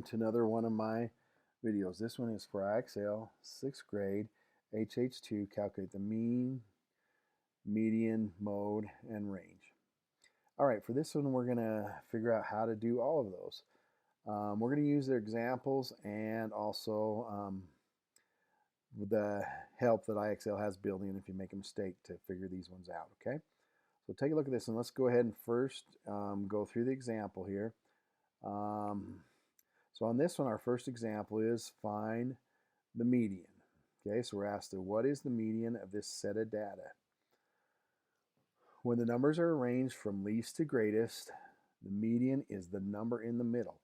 To another one of my videos. This one is for IXL, 6th grade, HH2, calculate the mean, median, mode, and range. All right, for this one, we're going to figure out how to do all of those. We're going to use their examples and also the help that IXL has built in if you make a mistake to figure these ones out, okay? So take a look at this, and let's go ahead and first go through the example here. So on this one, our first example is find the median. Okay, so we're asked what is the median of this set of data? When the numbers are arranged from least to greatest, the median is the number in the middle.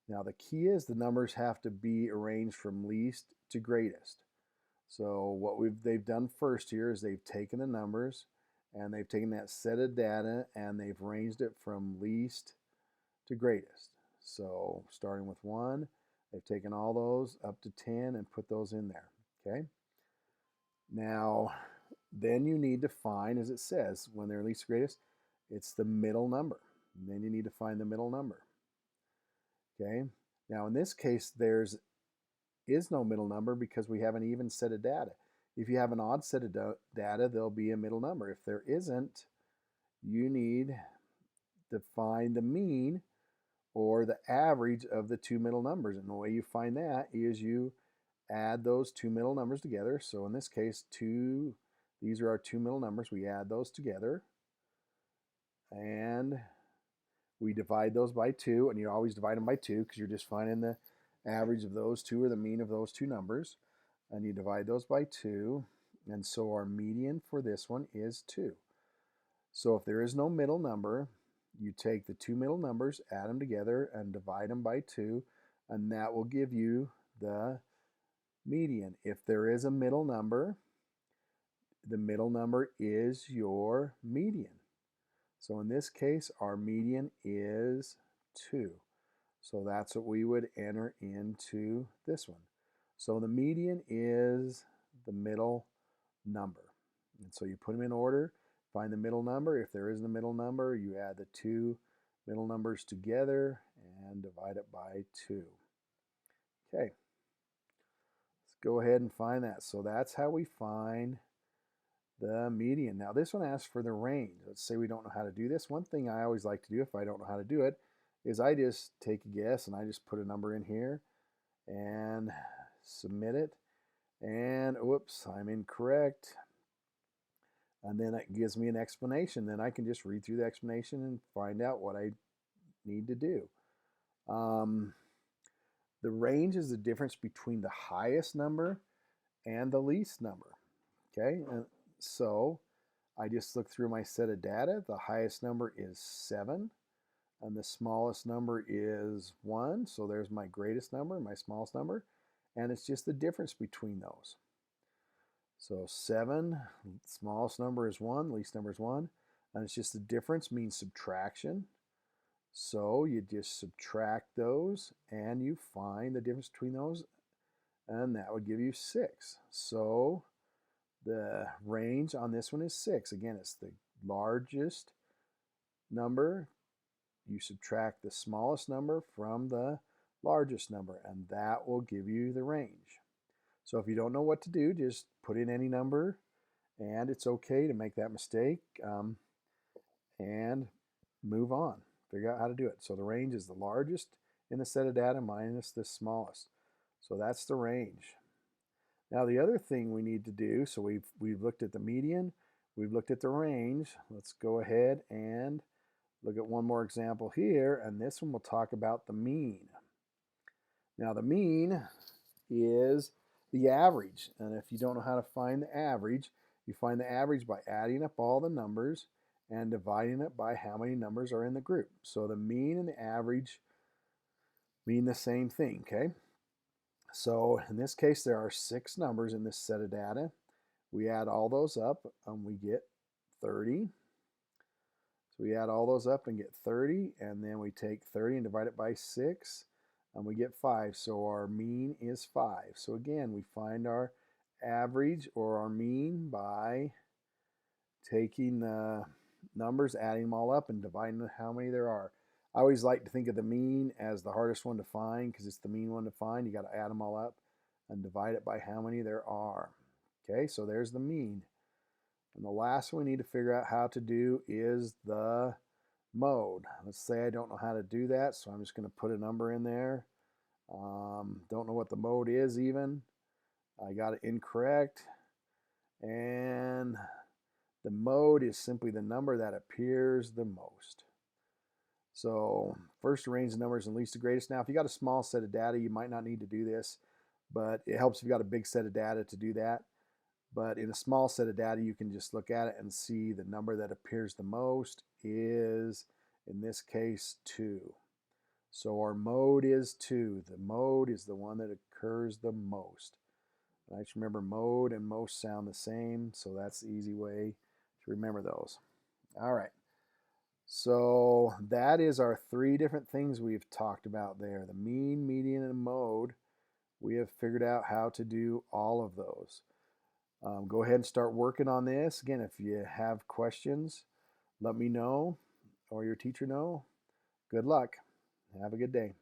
Now the key is the numbers have to be arranged from least to greatest. So what they've done first here is they've taken the numbers and they've taken that set of data and they've arranged it from least to greatest. So starting with 1, they've taken all those up to 10 and put those in there, okay? Now, then you need to find, as it says, when they're least to greatest, it's the middle number. And then you need to find the middle number, okay? Now, in this case, there is no middle number because we have an even set of data. If you have an odd set of data, there'll be a middle number. If there isn't, you need to find the mean or the average of the two middle numbers. And the way you find that is you add those two middle numbers together. So in this case, these are our two middle numbers. We add those together and we divide those by 2, and you always divide them by 2 because you're just finding the average of those two or the mean of those two numbers, and you divide those by 2, and so our median for this one is 2. So if there is no middle number, you take the two middle numbers, add them together, and divide them by 2, and that will give you the median. If there is a middle number, the middle number is your median. So in this case, our median is 2. So that's what we would enter into this one. So the median is the middle number. And so you put them in order, find the middle number. If there isn't a middle number, you add the two middle numbers together and divide it by 2. Okay, let's go ahead and find that. So that's how we find the median. Now this one asks for the range. Let's say we don't know how to do this. One thing I always like to do if I don't know how to do it is I just take a guess and I just put a number in here and submit it. And whoops, I'm incorrect. And then it gives me an explanation. Then I can just read through the explanation and find out what I need to do. The range is the difference between the highest number and the least number. Okay, and so I just look through my set of data. The highest number is 7, and the smallest number is 1. So there's my greatest number, my smallest number, and it's just the difference between those. So 7, smallest number is 1, least number is 1, and it's just the difference means subtraction. So you just subtract those, and you find the difference between those, and that would give you 6. So the range on this one is 6. Again, it's the largest number. You subtract the smallest number from the largest number, and that will give you the range. So if you don't know what to do, just put in any number, and it's okay to make that mistake and move on. Figure out how to do it. So the range is the largest in the set of data minus the smallest. So that's the range. Now the other thing we need to do, so we've looked at the median, we've looked at the range. Let's go ahead and look at one more example here, and this one will talk about the mean. Now the mean is the average, and if you don't know how to find the average, you find the average by adding up all the numbers and dividing it by how many numbers are in the group. So the mean and the average mean the same thing, okay? So in this case, there are 6 numbers in this set of data. We add all those up and we get 30. So we add all those up and get 30, and then we take 30 and divide it by 6, and we get 5. So our mean is 5. So again, we find our average or our mean by taking the numbers, adding them all up, and dividing how many there are. I always like to think of the mean as the hardest one to find because it's the mean one to find. You got to add them all up and divide it by how many there are. Okay, so there's the mean. And the last one we need to figure out how to do is the mode. Let's say I don't know how to do that, so I'm just going to put a number in there. Don't know what the mode is even. I got it incorrect. And the mode is simply the number that appears the most. So first arrange the numbers in least to greatest. Now, if you got a small set of data, you might not need to do this, but it helps if you got a big set of data to do that. But in a small set of data, you can just look at it and see the number that appears the most is, in this case, 2. So our mode is 2. The mode is the one that occurs the most. And I just remember mode and most sound the same, so that's the easy way to remember those. All right. So that is our 3 different things we've talked about there. The mean, median, and mode. We have figured out how to do all of those. Go ahead and start working on this. Again, if you have questions, let me know or your teacher know. Good luck. Have a good day.